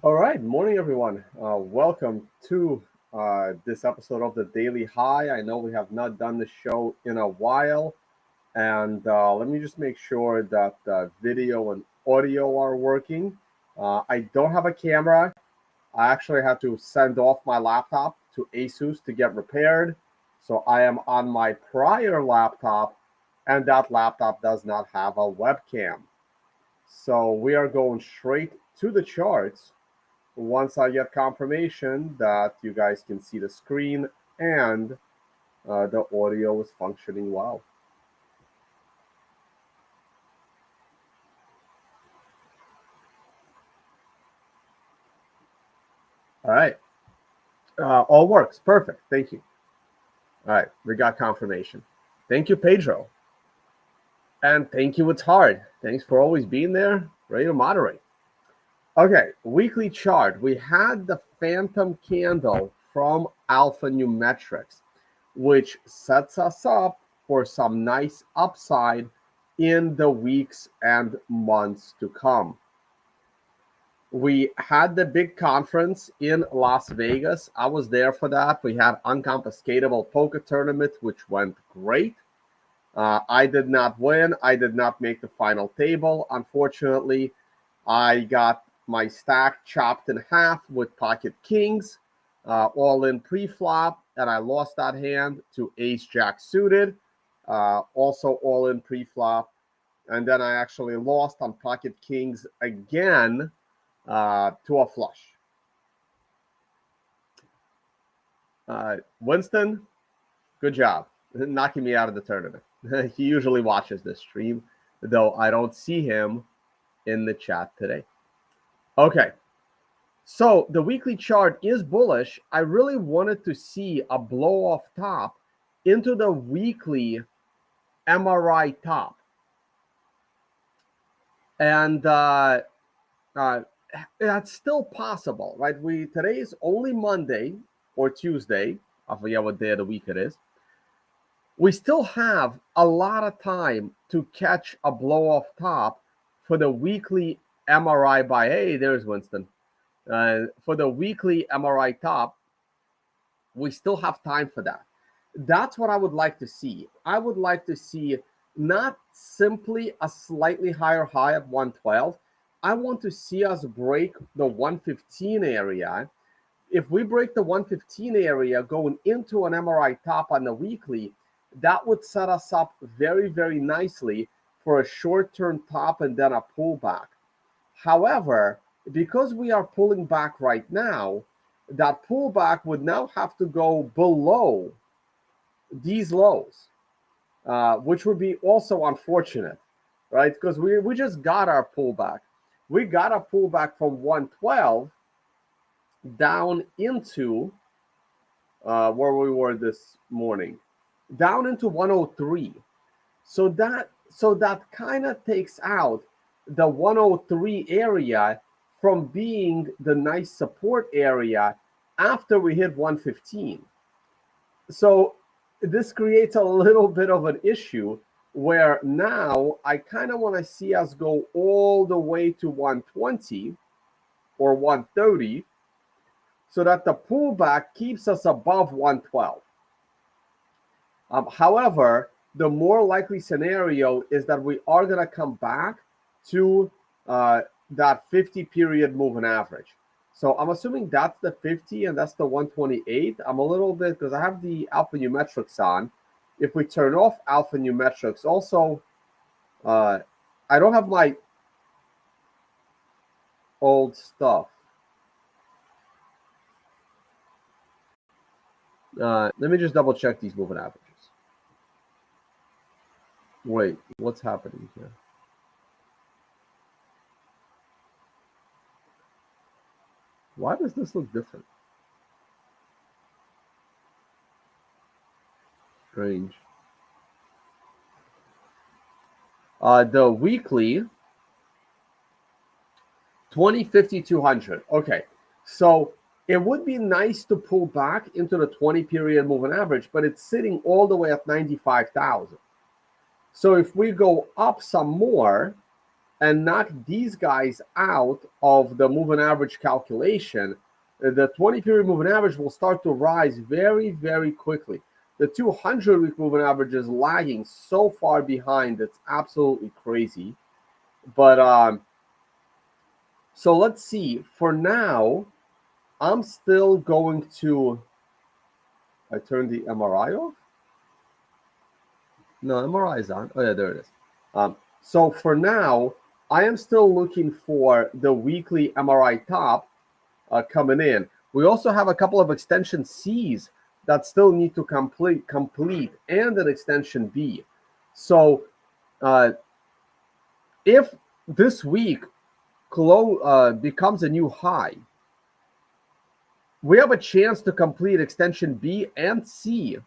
All right, morning everyone. Welcome to this episode of the Daily High. I know we have not done the show in a while, and let me just make sure that video and audio are working. I don't have a camera. I actually had to send off my laptop to Asus to get repaired, so I am on my prior laptop, and that laptop does not have a webcam. So we are going straight to the charts once I get confirmation that you guys can see the screen and the audio is functioning well. All right. All works. Perfect. Thank you. All right. We got confirmation. Thank you, Pedro. And thank you, It's Hard. Thanks for always being there, ready to moderate. Okay. Weekly chart. We had the phantom candle from Alpha Numerics, which sets us up for some nice upside in the weeks and months to come. We had the big conference in Las Vegas. I was there for that. We had unconfiscatable poker tournament, which went great. I did not win. I did not make the final table. Unfortunately, I got my stack chopped in half with pocket kings, all in pre-flop, and I lost that hand to ace jack suited, also all in pre-flop. And then I actually lost on pocket kings again to a flush. Winston, good job knocking me out of the tournament. He usually watches this stream, though I don't see him in the chat today. Okay, so the weekly chart is bullish. I really wanted to see a blow off top into the weekly MRI top. And that's still possible, right? Today is only Monday or Tuesday. I forget what day of the week it is. We still have a lot of time to catch a blow off top for the weekly MRI by, hey, there's Winston. For the weekly MRI top, we still have time for that. That's what I would like to see. I would like to see not simply a slightly higher high of 112. I want to see us break the 115 area. If we break the 115 area going into an MRI top on the weekly, that would set us up very, very nicely for a short-term top and then a pullback. However, because we are pulling back right now, that pullback would now have to go below these lows, which would be also unfortunate, right? Because we just got our pullback. We got a pullback from 112 down into where we were this morning, down into 103. So that kind of takes out the 103 area from being the nice support area after we hit 115. So this creates a little bit of an issue where now I kind of want to see us go all the way to 120 or 130 so that the pullback keeps us above 112. However, the more likely scenario is that we are going to come back to that 50 period moving average. So I'm assuming that's the 50 and that's the 128. I'm a little bit, because I have the Alpha Numerics on. If we turn off Alpha Numerics, also, I don't have my old stuff. Let me just double check these moving averages. Wait, what's happening here? Why does this look different? Strange. The weekly 20, 50, 200. Okay, so it would be nice to pull back into the 20 period moving average, but it's sitting all the way at 95,000. So if we go up some more, and knock these guys out of the moving average calculation, the 20-period moving average will start to rise very, very quickly. The 200-week moving average is lagging so far behind. It's absolutely crazy. But so let's see. For now, I'm still going to. I turned the MRI off. No, MRI is on. Oh yeah, there it is. So for now, I am still looking for the weekly MRI top coming in. We also have a couple of extension C's that still need to complete, and an extension B. So if this week becomes a new high, we have a chance to complete extension B and C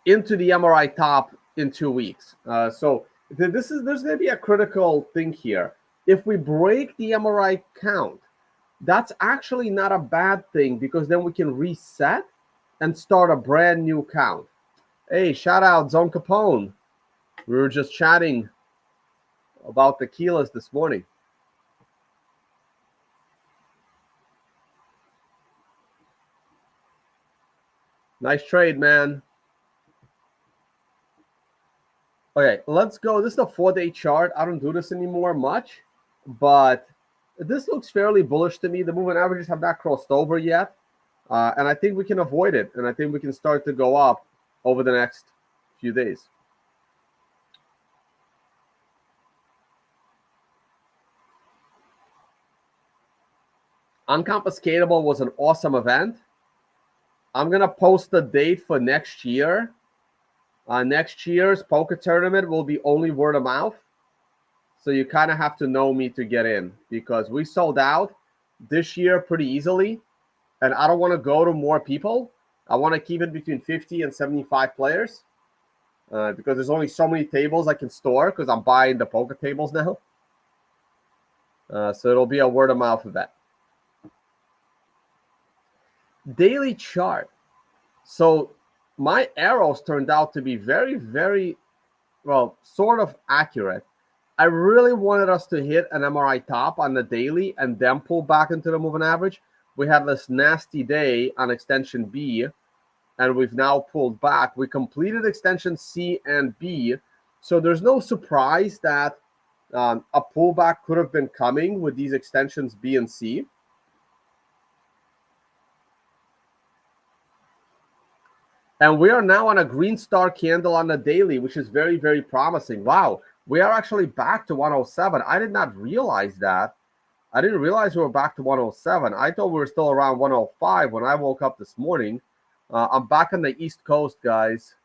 into the MRI top in 2 weeks. So there's going to be a critical thing here. If we break the MRI count, that's actually not a bad thing, because then we can reset and start a brand new count. Hey, shout out Zone Capone. We were just chatting about tequilas this morning. Nice trade, man. Okay, let's go. This is the 4-day chart. I don't do this anymore much, but this looks fairly bullish to me. The moving averages have not crossed over yet, and I think we can avoid it, and I think we can start to go up over the next few days. Unconfiscatable was an awesome event. I'm going to post the date for next year. Next year's poker tournament will be only word of mouth. So you kind of have to know me to get in, because we sold out this year pretty easily. And I don't want to go to more people. I want to keep it between 50 and 75 players, because there's only so many tables I can store, because I'm buying the poker tables now. So it'll be a word of mouth event. Daily chart. So my arrows turned out to be very, very, well, sort of accurate. I really wanted us to hit an MRI top on the daily and then pull back into the moving average. We had this nasty day on extension B, and we've now pulled back. We completed extension C and B, so there's no surprise that a pullback could have been coming with these extensions B and C. And we are now on a green star candle on the daily, which is very, very promising. Wow, we are actually back to 107. I did not realize that. I didn't realize we were back to 107. I thought we were still around 105 when I woke up this morning. I'm back on the East Coast, guys.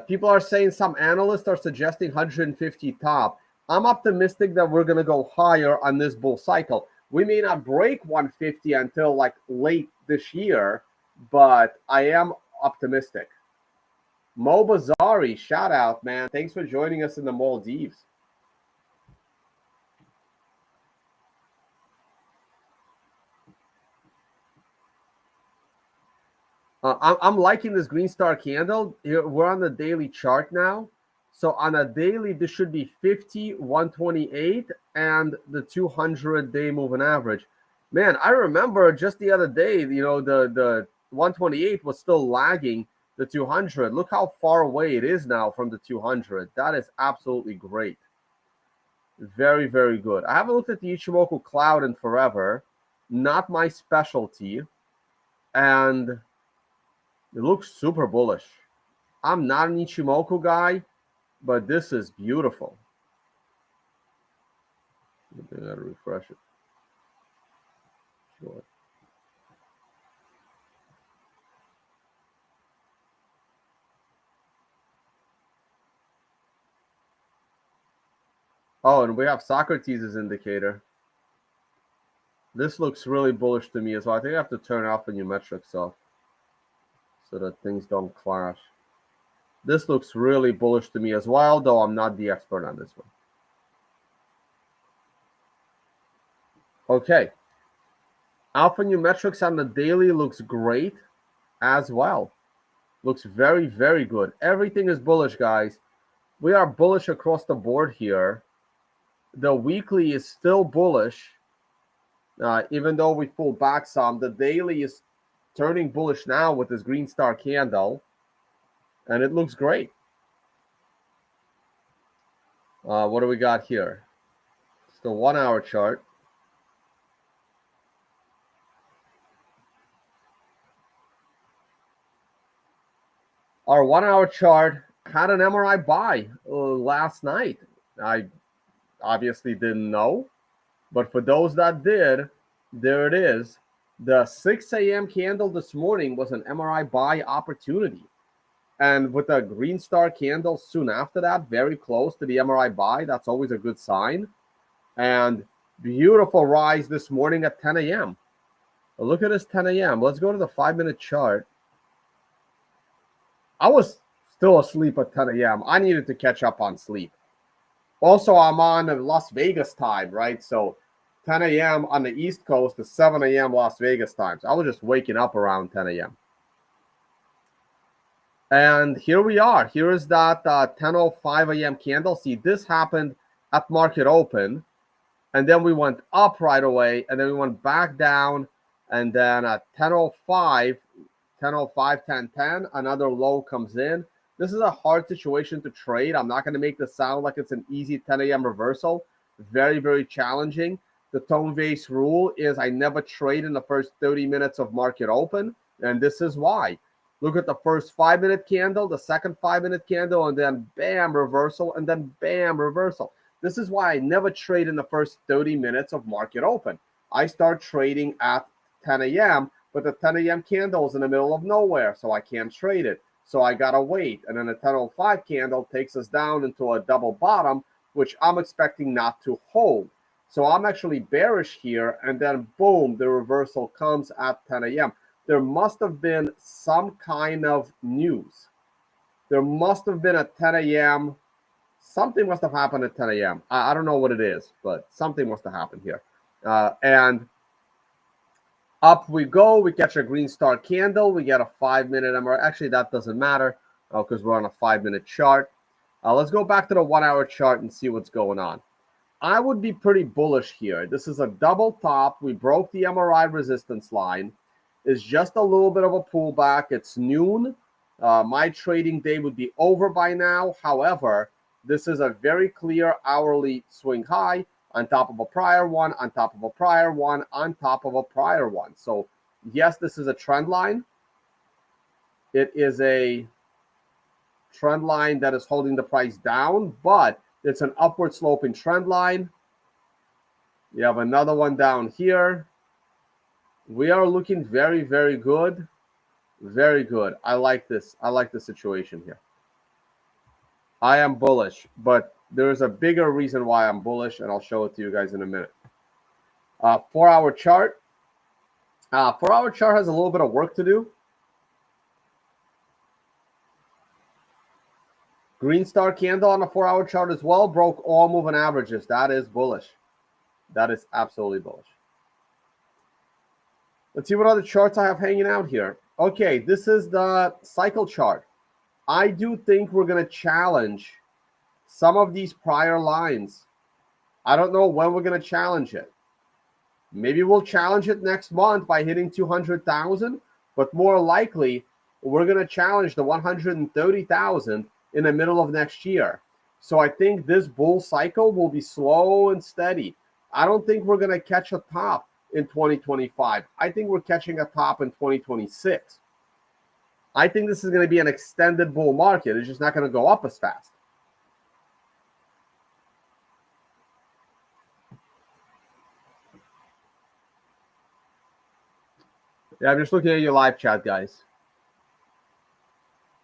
People are saying, some analysts are suggesting 150 top. I'm optimistic that we're going to go higher on this bull cycle. We may not break 150 until like late this year, but I am optimistic. Mo Bazari, shout out, man. Thanks for joining us in the Maldives. I'm liking this green star candle. We're on the daily chart now. So on a daily, this should be 50, 128, and the 200-day moving average. Man, I remember just the other day, the 128 was still lagging the 200. Look how far away it is now from the 200. That is absolutely great. Very, very good. I haven't looked at the Ichimoku cloud in forever. Not my specialty. And it looks super bullish. I'm not an Ichimoku guy, but this is beautiful. I gotta refresh it. Sure. Oh, and we have Socrates' indicator. This looks really bullish to me as well. I think I have to turn off the numerics off so that things don't clash. This looks really bullish to me as well, though I'm not the expert on this one. Okay. Alphanumerics on the daily looks great as well. Looks very, very good. Everything is bullish, guys. We are bullish across the board here. The weekly is still bullish. Even though we pulled back some, the daily is turning bullish now with this green star candle. And it looks great. What do we got here? It's the 1 hour chart. Our 1 hour chart had an MRI buy last night. I obviously didn't know, but for those that did, there it is. The 6 a.m. candle this morning was an MRI buy opportunity. And with a green star candle soon after that, very close to the MRI buy, that's always a good sign. And beautiful rise this morning at 10 a.m. Look at this 10 a.m. Let's go to the 5-minute chart. I was still asleep at 10 a.m. I needed to catch up on sleep. Also, I'm on Las Vegas time, right? So 10 a.m. on the East Coast is 7 a.m. Las Vegas time. So I was just waking up around 10 a.m. And here we are. Here is that 10:05 a.m. candle. See, this happened at market open. And then we went up right away. And then we went back down. And then at 10:05, 10:10, another low comes in. This is a hard situation to trade. I'm not going to make this sound like it's an easy 10 a.m. reversal. Very, very challenging. The tone-based rule is I never trade in the first 30 minutes of market open. And this is why. Look at the first 5-minute candle, the second 5-minute candle, and then bam, reversal, and then bam, reversal. This is why I never trade in the first 30 minutes of market open. I start trading at 10 a.m., but the 10 a.m. candle is in the middle of nowhere, so I can't trade it. So I got to wait. And then the 10:05 candle takes us down into a double bottom, which I'm expecting not to hold. So I'm actually bearish here, and then boom, the reversal comes at 10 a.m. There must have been some kind of news. There must have been at 10 a.m. Something must have happened at 10 a.m. I don't know what it is, but something must have happened here. And up we go. We catch a green star candle. We get a 5-minute MRI. Actually, that doesn't matter because we're on a 5-minute chart. Let's go back to the 1 hour chart and see what's going on. I would be pretty bullish here. This is a double top. We broke the MRI resistance line. It's just a little bit of a pullback. It's noon. My trading day would be over by now. However, this is a very clear hourly swing high on top of a prior one, on top of a prior one, on top of a prior one. So yes, this is a trend line. It is a trend line that is holding the price down, but it's an upward sloping trend line. You have another one down here. We are looking very, very good. Very good. I like this. I like the situation here. I am bullish, but there's a bigger reason why I'm bullish, and I'll show it to you guys in a minute. 4 hour chart. 4 hour chart has a little bit of work to do. Green star candle on the 4 hour chart as well. Broke all moving averages. That is bullish. That is absolutely bullish. Let's see what other charts I have hanging out here. Okay, this is the cycle chart. I do think we're going to challenge some of these prior lines. I don't know when we're going to challenge it. Maybe we'll challenge it next month by hitting 200,000, but more likely we're going to challenge the 130,000 in the middle of next year. So I think this bull cycle will be slow and steady. I don't think we're going to catch a top in 2025. I think we're catching a top in 2026. I think this is going to be an extended bull market. It's just not going to go up as fast. Yeah, I'm just looking at your live chat, guys.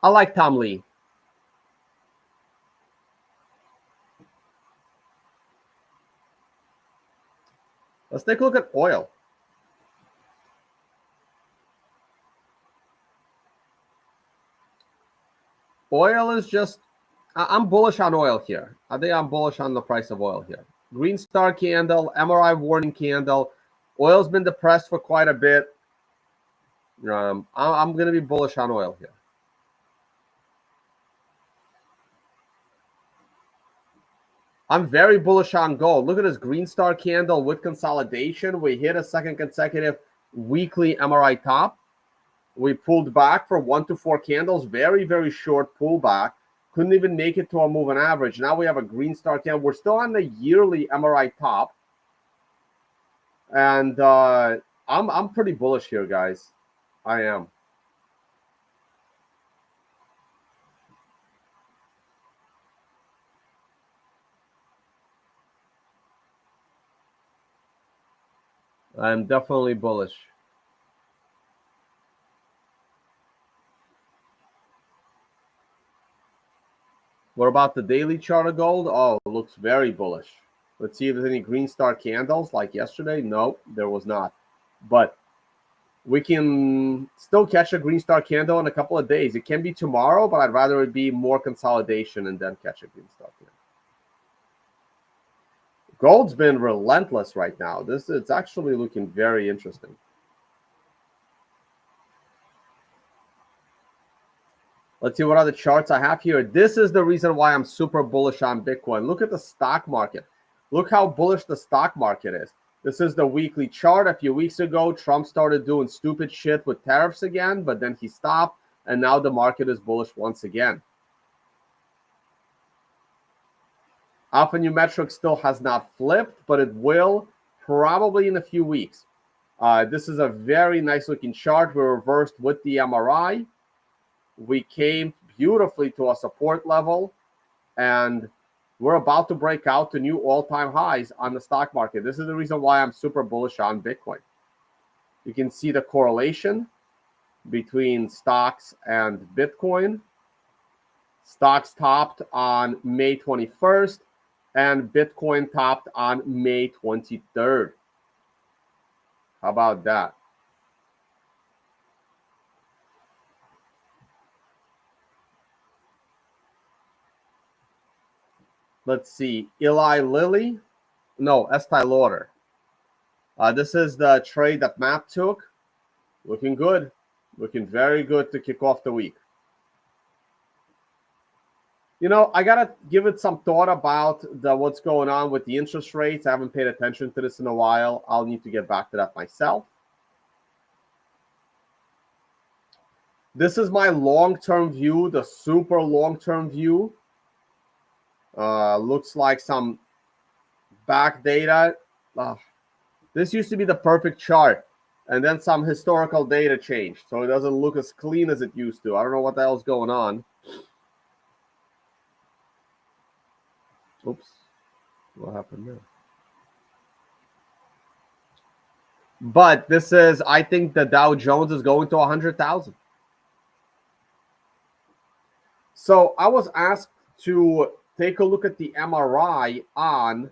I like Tom Lee. Let's take a look at oil. Oil is just, I'm bullish on oil here. I think I'm bullish on the price of oil here. Green star candle, MRI warning candle. Oil's been depressed for quite a bit. I'm going to be bullish on oil here. I'm very bullish on gold. Look at this green star candle with consolidation. We hit a second consecutive weekly MRI top. We pulled back for 1 to 4 candles. Very, very short pullback. Couldn't even make it to a moving average. Now we have a green star candle. We're still on the yearly MRI top. And I'm pretty bullish here, guys. I am. I'm definitely bullish. What about the daily chart of gold? Oh, it looks very bullish. Let's see if there's any green star candles like yesterday. No, there was not. But we can still catch a green star candle in a couple of days. It can be tomorrow, but I'd rather it be more consolidation and then catch a green star candle. Gold's been relentless right now. It's actually looking very interesting. Let's see what other charts I have here. This is the reason why I'm super bullish on Bitcoin. Look at the stock market. Look how bullish the stock market is. This is the weekly chart. A few weeks ago, Trump started doing stupid shit with tariffs again, but then he stopped, and now the market is bullish once again. Alphanumeric still has not flipped, but it will probably in a few weeks. This is a very nice looking chart. We reversed with the MRI. We came beautifully to a support level, and we're about to break out to new all-time highs on the stock market. This is the reason why I'm super bullish on Bitcoin. You can see the correlation between stocks and Bitcoin. Stocks topped on May 21st, and Bitcoin topped on May 23rd. How about that? Let's see. Eli Lilly. No, Estee Lauder. This is the trade that Matt took. Looking good. Looking very good to kick off the week. You know, I got to give it some thought about what's going on with the interest rates. I haven't paid attention to this in a while. I'll need to get back to that myself. This is my long-term view, the super long-term view. Looks like some back data. This used to be the perfect chart, and then some historical data changed, so it doesn't look as clean as it used to. I don't know what the hell's going on. Oops, what happened there? But this is, I think the Dow Jones is going to 100,000. So I was asked to take a look at the MRI on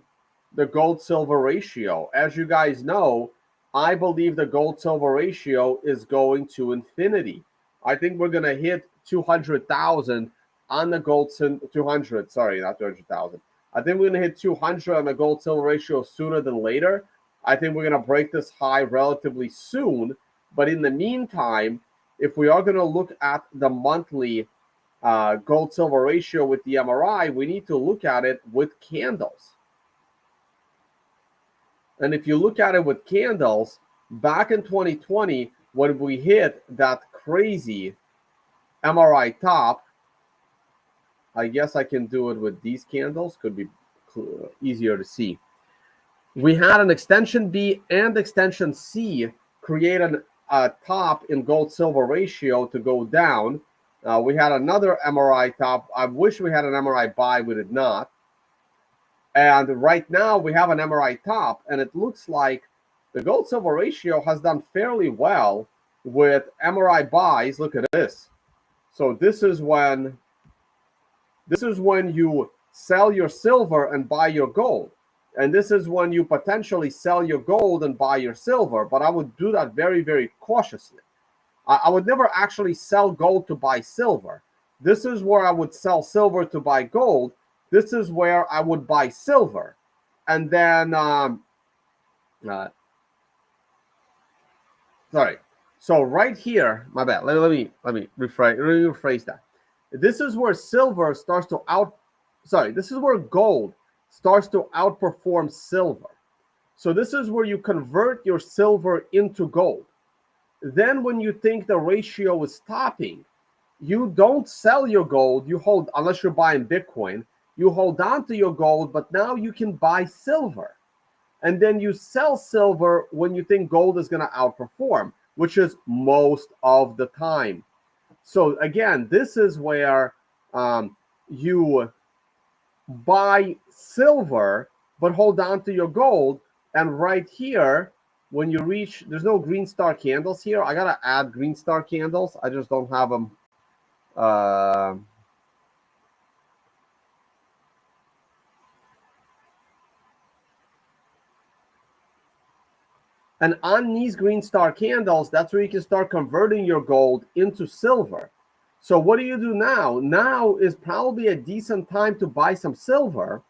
the gold-silver ratio. As you guys know, I believe the gold-silver ratio is going to infinity. I think we're going to hit 200,000 on the gold, 200, sorry, not 200,000. I think we're going to hit 200 on the gold-silver ratio sooner than later. I think we're going to break this high relatively soon. But in the meantime, if we are going to look at the monthly gold-silver ratio with the MRI, we need to look at it with candles. And if you look at it with candles, back in 2020, when we hit that crazy MRI top, I guess I can do it with these candles. Could be easier to see. We had an extension B and extension C create a top in gold-silver ratio to go down. We had another MRI top. I wish we had an MRI buy. We did not. And right now we have an MRI top, and it looks like the gold-silver ratio has done fairly well with MRI buys. Look at this. So this is when you sell your silver and buy your gold. And this is when you potentially sell your gold and buy your silver. But I would do that very, very cautiously. I would never actually sell gold to buy silver. This is where I would sell silver to buy gold. This is where I would buy silver. And then, sorry. So right here, my bad. Let me rephrase that. This is where silver starts to this is where gold starts to outperform silver. So this is where you convert your silver into gold. Then when you think the ratio is stopping, you don't sell your gold. You hold, unless you're buying Bitcoin, you hold on to your gold, but now you can buy silver. And then you sell silver when you think gold is going to outperform, which is most of the time. So again, this is where you buy silver, but hold on to your gold. And right here, when you reach, there's no green star candles here. I got to add green star candles. I just don't have them. And on these green star candles, that's where you can start converting your gold into silver. So what do you do now? Now is probably a decent time to buy some silver,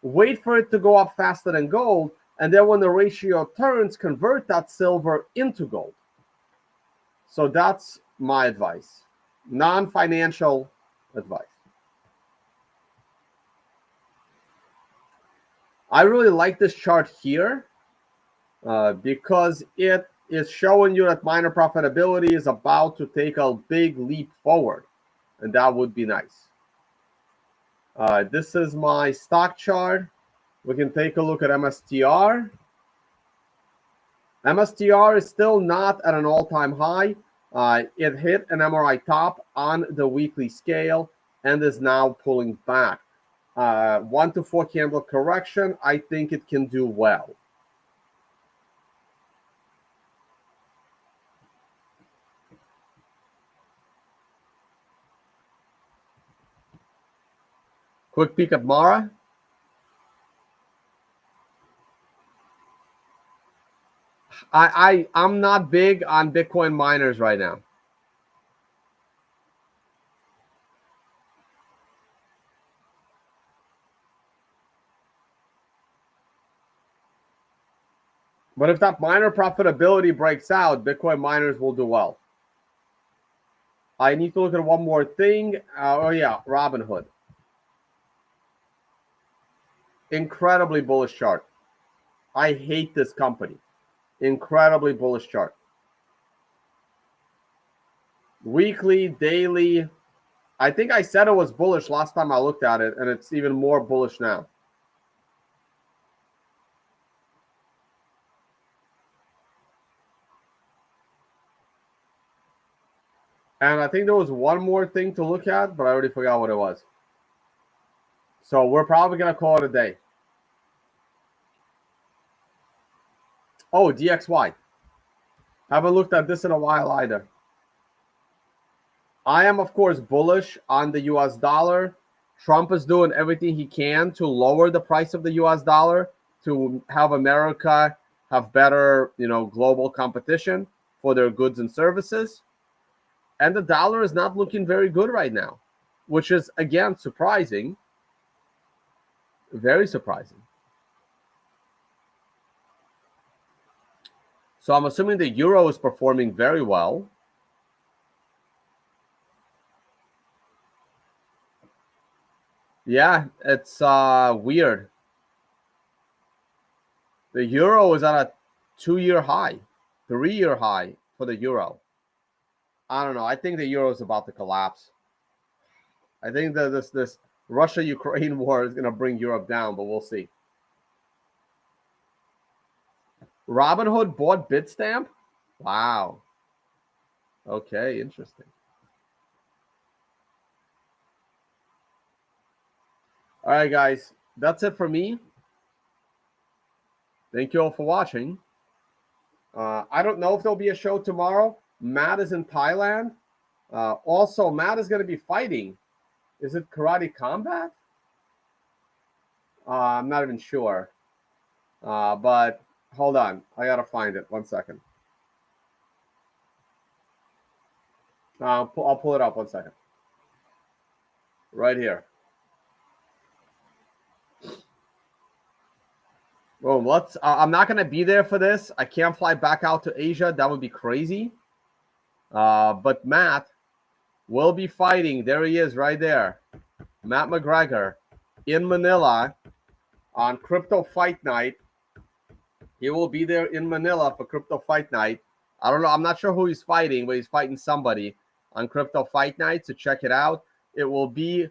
wait for it to go up faster than gold, and then when the ratio turns, convert that silver into gold. So that's my advice, non-financial advice. I really like this chart here because it is showing you that miner profitability is about to take a big leap forward, and that would be nice. This is my stock chart. We can take a look at MSTR. MSTR is still not at an all-time high. It hit an MRI top on the weekly scale and is now pulling back. 1 to 4 candle correction, I think it can do well. Quick peek at Mara. I'm not big on Bitcoin miners right now. But if that miner profitability breaks out, Bitcoin miners will do well. I need to look at one more thing. Oh yeah, Robinhood. Incredibly bullish chart. I hate this company. Incredibly bullish chart. Weekly, daily. I think I said it was bullish last time I looked at it, and it's even more bullish now. And I think there was one more thing to look at, but I already forgot what it was. So we're probably going to call it a day. Oh, DXY. Haven't looked at this in a while either. I am, of course, bullish on the US dollar. Trump is doing everything he can to lower the price of the US dollar to have America have better, global competition for their goods and services. And the dollar is not looking very good right now, which is, again, surprising. Very surprising. So I'm assuming the euro is performing very well. Yeah, it's weird. The euro is at a 2-year high, 3-year high for the euro. I don't know. I think the euro is about to collapse. I think that this Russia-Ukraine war is going to bring Europe down, but we'll see. Robinhood bought Bitstamp? Wow. Okay, interesting. All right, guys. That's it for me. Thank you all for watching. I don't know if there'll be a show tomorrow. Matt is in Thailand. Also, Matt is going to be fighting. Is it Karate Combat? I'm not even sure. But hold on. I got to find it. 1 second. I'll pull it up 1 second. Right here. Well, I'm not going to be there for this. I can't fly back out to Asia. That would be crazy. But Matt will be fighting. There he is right there. Matt McGregor in Manila on Crypto Fight Night. He will be there in Manila for Crypto Fight Night. I don't know. I'm not sure who he's fighting, but he's fighting somebody on Crypto Fight Night. So check it out. It will be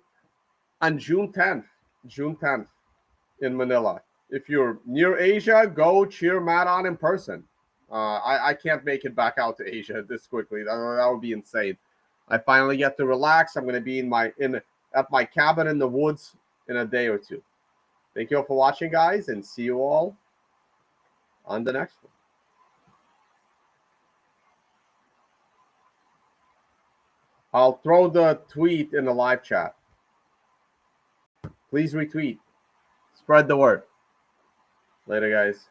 on June 10th. June 10th in Manila. If you're near Asia, go cheer Matt on in person. I can't make it back out to Asia this quickly. That would be insane. I finally get to relax. I'm going to be at my cabin in the woods in a day or two. Thank you all for watching, guys, and see you all on the next one. I'll throw the tweet in the live chat. Please retweet. Spread the word. Later, guys.